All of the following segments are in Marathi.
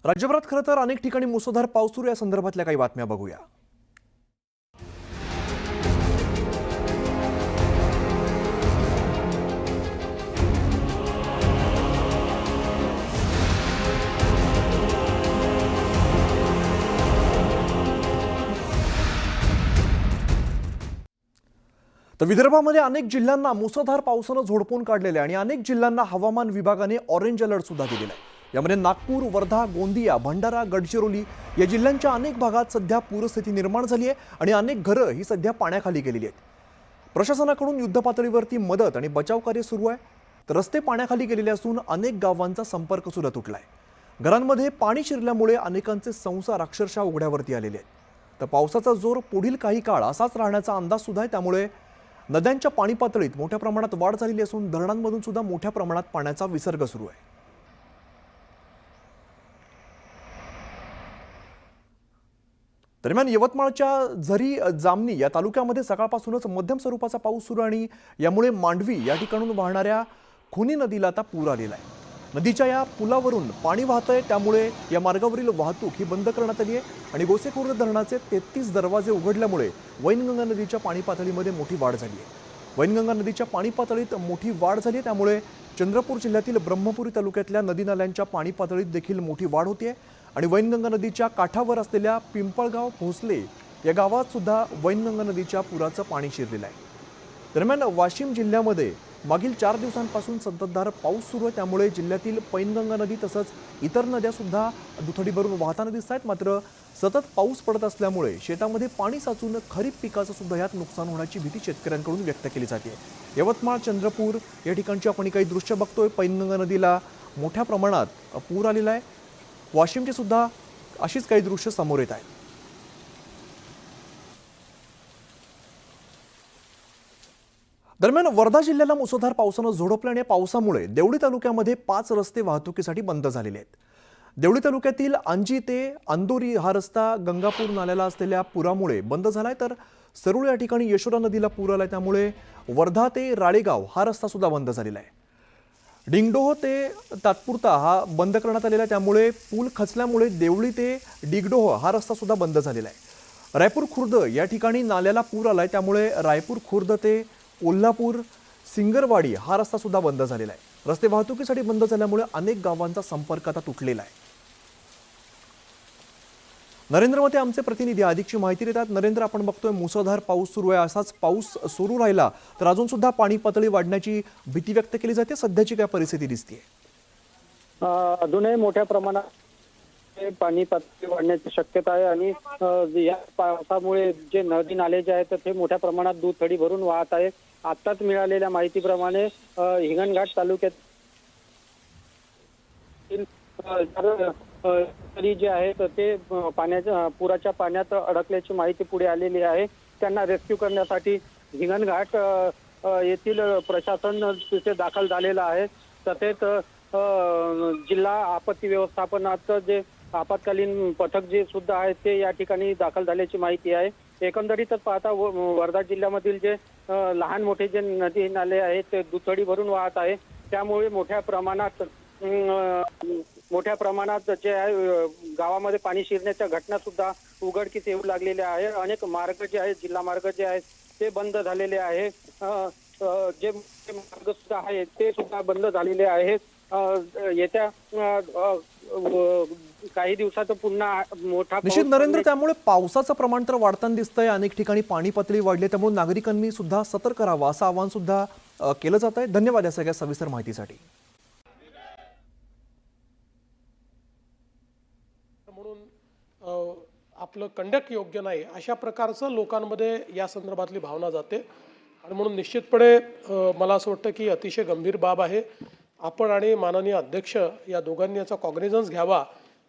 राज्यभरात खरं तर अनेक ठिकाणी मुसळधार पाऊस सुरू, या संदर्भातल्या काही बातम्या बघूया। तर विदर्भामध्ये अनेक जिल्ह्यांना मुसळधार पावसानं झोडपून काढलेले आणि अनेक जिल्ह्यांना हवामान विभागाने ऑरेंज अलर्ट सुद्धा दिलेला आहे। यामध्ये नागपूर, वर्धा, गोंदिया, भंडारा, गडचिरोली या जिल्ह्यांच्या अनेक भागात सध्या पूरस्थिती निर्माण झाली आहे आणि अनेक घरं ही सध्या पाण्याखाली गेलेली आहेत। प्रशासनाकडून युद्धपातळीवरती मदत आणि बचाव कार्य सुरू आहे, तर रस्ते पाण्याखाली गेलेले असून अनेक गावांचा संपर्क सुद्धा तुटलाय। घरांमध्ये पाणी शिरल्यामुळे अनेकांचे संसार अक्षरशः उघड्यावरती आलेले आहेत। तर पावसाचा जोर पुढील काही काळ असाच राहण्याचा अंदाज सुद्धा आहे। त्यामुळे नद्यांच्या पाणी पातळीत मोठ्या प्रमाणात वाढ झालेली असून धरणांमधून सुद्धा मोठ्या प्रमाणात पाण्याचा विसर्ग सुरू आहे। दरम्यान यवतमाळच्या झरी, जामणी या तालुक्यामध्ये सकाळपासूनच मध्यम स्वरूपाचा पाऊस सुरू आणि यामुळे मांडवी या ठिकाणून वाहणाऱ्या खुनी नदीला आता पूर आलेला आहे। नदीच्या या पुलावरून पाणी वाहतंय, त्यामुळे या मार्गावरील वाहतूक ही बंद करण्यात आली आहे आणि गोसेखुर्द धरणाचे 33 दरवाजे उघडल्यामुळे वैनगंगा नदीच्या पाणी पातळीमध्ये मोठी वाढ झाली आहे। वैनगंगा नदीच्या पाणी पातळीत मोठी वाढ झाली आहे, त्यामुळे चंद्रपूर जिल्ह्यातील ब्रह्मपुरी तालुक्यातल्या नदी नाल्यांच्या पाणी पातळीत देखील मोठी वाढ होते आणि वैनगंगा नदीच्या काठावर असलेल्या पिंपळगाव, भोसले या गावात सुद्धा वैनगंगा नदीच्या पुराचं पाणी शिरलेलं आहे। दरम्यान वाशिम जिल्ह्यामध्ये मागील 4 दिवसांपासून संततधार पाऊस सुरू आहे, त्यामुळे जिल्ह्यातील पैनगंगा नदी तसंच इतर नद्या सुद्धा दुथडी भरून वाहताना दिसत आहेत। मात्र सतत पाऊस पडत असल्यामुळे शेतामध्ये पाणी साचून खरीप पिकाचं सुद्धा यात नुकसान होण्याची भीती शेतकऱ्यांकडून व्यक्त केली जाते। यवतमाळ, चंद्रपूर या ठिकाणची आपण काही दृश्य बघतोय। पैनगंगा नदीला मोठ्या प्रमाणात पूर आलेला आहे। वाशिमचे सुद्धा अशीच काही दृश्य समोर येत आहेत। दरम्यान वर्धा जिल्ह्याला मुसळधार पावसानं झोडपलं आणि पावसामुळे देवळी तालुक्यामध्ये 5 रस्ते वाहतुकीसाठी बंद झालेले आहेत। देवळी तालुक्यातील अंजी ते अंदोरी हा रस्ता गंगापूर नाल्याला असलेल्या पुरामुळे बंद झालाय, तर सरुळ या ठिकाणी यशोदा नदीला पूर आलाय, त्यामुळे वर्धा ते राळेगाव हा रस्ता सुद्धा बंद झालेला आहे। डिंगडोह ते तात्पुरता हा बंद करण्यात आलेला आहे, त्यामुळे पूल खचल्यामुळे देवळी ते डिगडोह हा रस्ता सुद्धा बंद झालेला आहे। रायपूर खुर्द या ठिकाणी नाल्याला पूर आलाय, त्यामुळे रायपूर खुर्द ते कोल्हापूर सिंगरवाडी हा रस्ता सुद्धा बंद झालेला आहे। रस्ते वाहतुकीसाठी बंद झाल्यामुळे अनेक गावांचा संपर्क आता तुटलेला आहे। नरेंद्र मते आमचे प्रतिनिधी अधिकची माहिती देतात। नरेंद्र, आपण बघतोय मुसळधार पाऊस सुरू आहे, असाच पाऊस सुरू राहिला तर अजून सुद्धा पाणी पातळी वाढण्याची भीती व्यक्त केली जाते। सध्याची काय परिस्थिती दिसते? अजूनही मोठ्या प्रमाणात पाणी पातळी वाढण्याची शक्यता आहे आणि या पावसामुळे जे नदी नाले जे आहेत ते मोठ्या प्रमाणात दुथडी भरून वाहत आहे। आताच मिळालेल्या माहितीप्रमाणे हिंगणघाट तालुक्यातील जे आहेत ते पुराच्या पाण्यात अडकल्याची माहिती पुढे आलेली आहे। त्यांना रेस्क्यू करण्यासाठी हिंगणघाट येथील प्रशासन तिथे दाखल झालेलं आहे। तसेच जिल्हा आपत्ती व्यवस्थापनाचं जे आपत्कालीन पथक जे सुद्धा आहे ते या ठिकाणी दाखल झाल्याची माहिती आहे। एकंदरीतच पाहता वर्धा जिल्ह्यामधील जे लहान मोठे जे नदी नाले आहेत ते दुथडी भरून वाहत आहे, त्यामुळे मोठ्या प्रमाणात जे आहे गावामध्ये पाणी शिरण्याच्या घटना सुद्धा उघडकीस येऊ लागलेल्या आहे। अनेक मार्ग जे आहेत, जिल्हा मार्ग जे आहेत ते बंद झालेले आहे। जे मार्ग सुद्धा आहेत ते सुद्धा बंद झालेले आहेत। येत्या काही दिवसात पुन्हा मोठा निश्चित नरेंद्र, त्यामुळे पावसाचं प्रमाण तर वाढताना दिसतंय, अनेक ठिकाणी पाणी पातळी वाढली, त्यामुळे नागरिकांनी सुद्धा सतर्क राहावं असं आवाहन सुद्धा केलं जात आहे। धन्यवाद या सगळ्या सविस्तर माहितीसाठी। म्हणून आपलं कंडक्ट योग्य नाही अशा प्रकारचं लोकांमध्ये या संदर्भातली भावना जाते आणि म्हणून निश्चितपणे मला असं वाटतं की अतिशय गंभीर बाब आहे। आपण आणि माननीय अध्यक्ष या दोघांनी याचा कॉग्निझन्स घ्यावा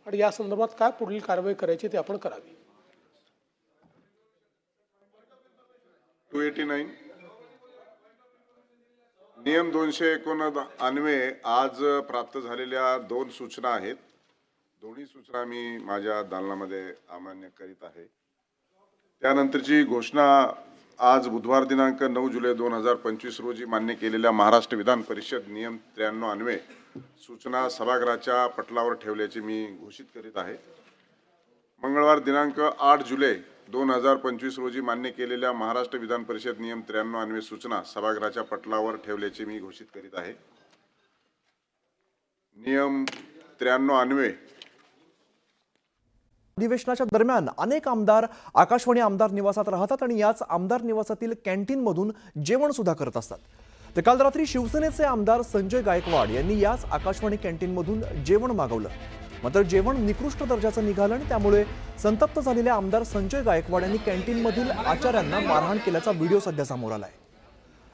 आणि या संदर्भात काय पुढील कारवाई करायची ते आपण करावी। 289 नियम 289 आज प्राप्त झालेल्या 2 सूचना आहेत। दोन्ही सूचना मी माझ्या दालनामध्ये अमान्य करीत आहे। त्यानंतरची घोषणा आज बुधवार दिनांक 9 जुलै 2025 रोजी मान्य केलेल्या महाराष्ट्र विधान परिषद नियम 93 अन्वये सूचना सभागृहाच्या पटलावर ठेवल्याचे मी घोषित करीत आहे. मंगळवार दिनांक 8 जुलै 2025 रोजी मान्य केलेल्या महाराष्ट्र विधान परिषद नियम 93 अन्वये सूचना सभागृहाच्या पटलावर ठेवल्याचे मी घोषित करीत आहे. नियम 93 अन्वये अधिवेशनाच्या दरम्यान अनेक आमदार आकाशवाणी आमदार निवासात राहतात आणि याच आमदार निवासातील कॅन्टीनमधून जेवण सुद्धा करत असतात. तर काल रात्री शिवसेनेचे आमदार संजय गायकवाड यांनी याच आकाशवाणी कॅन्टीनमधून जेवण मागवलं. मात्र जेवण निकृष्ट दर्जाचं निघालं आणि त्यामुळे संतप्त झालेले आमदार संजय गायकवाड यांनी कॅन्टीनमधील आचार्यांना मारहाण केल्याचा व्हिडिओ सध्या समोर आलाय.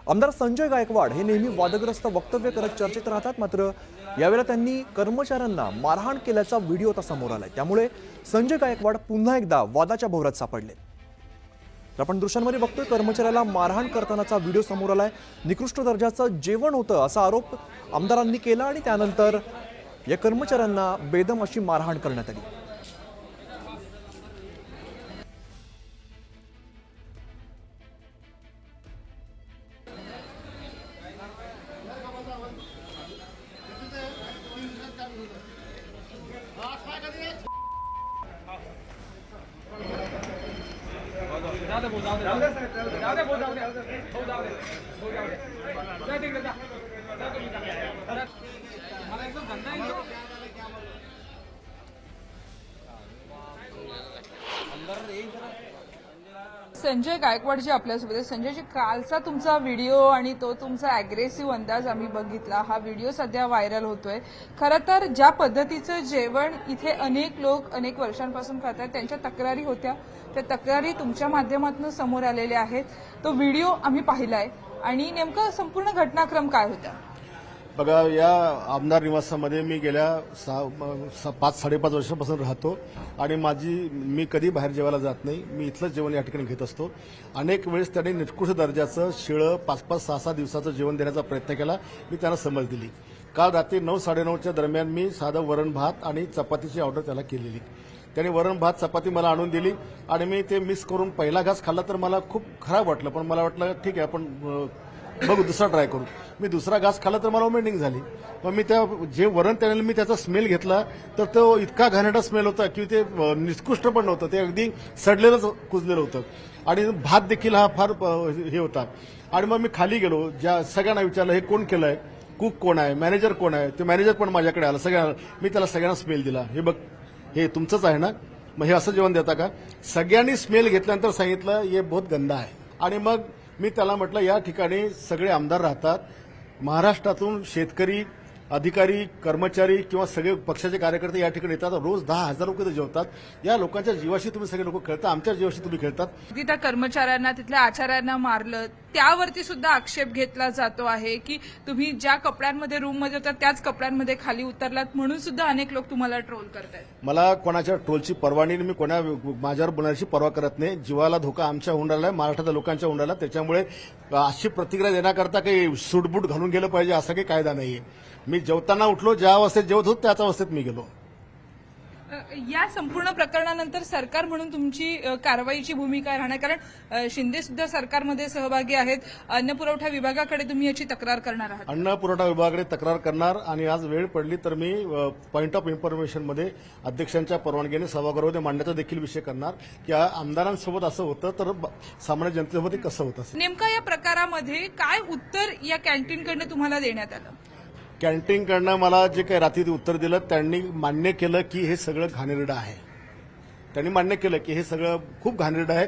आमदार संजय गायकवाड हे नेहमी वादग्रस्त वक्तव्य करत चर्चेत राहतात. मात्र यावेळेला त्यांनी कर्मचाऱ्यांना मारहाण केल्याचा व्हिडिओ आता समोर आलाय. त्यामुळे संजय गायकवाड पुन्हा एकदा वादाच्या भोवऱ्यात सापडले. तर आपण दृश्यांमध्ये बघतोय कर्मचाऱ्याला मारहाण करतानाचा व्हिडिओ समोर आलाय. निकृष्ट दर्जाचं जेवण होतं असा आरोप आमदारांनी केला आणि त्यानंतर या कर्मचाऱ्यांना बेदम अशी मारहाण करण्यात आली. संजय गायकवाड जे आपल्यासोबत आहे. संजयजी, कालचा तुमचा व्हिडिओ आणि तो तुमचा अग्रेसिव्ह अंदाज आम्ही बघितला. हा व्हिडिओ सध्या व्हायरल होतोय. खरं तर ज्या पद्धतीचं जेवण इथे अनेक लोक अनेक वर्षांपासून खातात, त्यांच्या तक्रारी होत्या. त्या तक्रारी तुमच्या माध्यमातून समोर आलेल्या आहेत. तो व्हिडिओ आम्ही पाहिलाय आणि नेमका संपूर्ण घटनाक्रम काय होता? बघा, या आमदार निवासामध्ये मी गेल्या 5-5.5 वर्षापासून राहतो आणि मी कधी बाहेर जेवायला जात नाही. मी इथलंच जेवण या ठिकाणी घेत असतो. अनेक वेळेस त्यांनी निकृष्ट दर्जाचं शिळं 5-5, 6-6 दिवसाचं जेवण देण्याचा प्रयत्न केला. मी त्यांना समज दिली. काल रात्री 9-9:30च्या दरम्यान मी साधं वरण भात आणि चपातीची ऑर्डर त्याला केलेली. त्याने वरण भात चपाती मला आणून दिली आणि मी ते मिस करून पहिला घास खाल्ला तर मला खूप खराब वाटलं. पण मला वाटलं ठीक आहे, आपण बघू, दुसरा ट्राय करू. मी दुसरा घास खाल्ला तर मला वॉमिटिंग झाली. मग मी जे वरण त्याने मी त्याचा स्मेल घेतला तर तो इतका घाणेरडा स्मेल होता की ते निकृष्ट पण नव्हतं, ते अगदी सडलेलंच कुजलेलं होतं. आणि भात देखील हा फार हे होता. आणि मग मी खाली गेलो, ज्या सगळ्यांना विचारलं हे कोण केलंय, कुक कोण आहे, मॅनेजर कोण आहे. ते मॅनेजर पण माझ्याकडे आला. मी त्याला सगळ्यांना स्मेल दिला. हे बघ, हे तुमचंच आहे ना, मग हे असं जेवण देता का? सगळ्यांनी स्मेल घेतल्यानंतर सांगितलं हे बहुत गंदा आहे. आणि मग मी त्याला म्हटलं या ठिकाणी सगळे आमदार राहतात. महाराष्ट्रातून शेतकरी, अधिकारी, कर्मचारी किंवा सगळे पक्षाचे कार्यकर्ते या ठिकाणी येतात. रोज 10,000 लोक इथे जेवतात. या लोकांच्या जीवाशी तुम्ही सगळे लोक खेळता, आमच्या जीवाशी तुम्ही खेळतात. त्या कर्मचाऱ्यांना, तिथल्या आचार्यांना मारलं, त्यावरती सुद्धा आक्षेप घेतला जातो आहे की तुम्ही ज्या कपड्यांमध्ये रूममध्ये होता त्याच कपड्यांमध्ये खाली उतरलात, म्हणून सुद्धा अनेक लोक तुम्हाला ट्रोल करतायत. मला कोणाच्या ट्रोलची पर्वा नाही. मी माझ्यावर बोलण्याची पर्वा करत नाही. जीवाला धोका आमच्या होऊन राहिला, महाराष्ट्राच्या लोकांच्या होऊन राहिला. त्याच्यामुळे अशी प्रतिक्रिया देण्याकरता काही सूटबूट घालून गेलं पाहिजे असा काही कायदा नाहीये. मी जेवताना उठलो, ज्या अवस्थेत जेवत होतो त्याच अवस्थेत मी गेलो. या संपूर्ण प्रकरणानंतर सरकार म्हणून तुमची कारवाईची भूमिका राहणार, कारण शिंदे सुद्धा सरकारमध्ये सहभागी आहेत. अन्न पुरवठा विभागाकडे तुम्ही याची तक्रार करणार आहात? अन्न पुरवठा विभागाकडे तक्रार करणार आणि आज वेळ पडली तर मी पॉइंट ऑफ इन्फॉर्मेशनमध्ये अध्यक्षांच्या परवानगीने सभागृहामध्ये मांडण्याचा देखील विषय करणार की आमदारांसोबत असं होतं तर सामान्य जनतेसोबत कसं होतं. नेमका या प्रकारामध्ये काय उत्तर या कॅन्टीनकडनं तुम्हाला देण्यात आलं? कॅन्टीनकडनं मला जे काही रात्री उत्तर दिलं त्यांनी मान्य केलं की हे सगळं घाणेरडं आहे. त्यांनी मान्य केलं की हे सगळं खूप घाणेरडं आहे.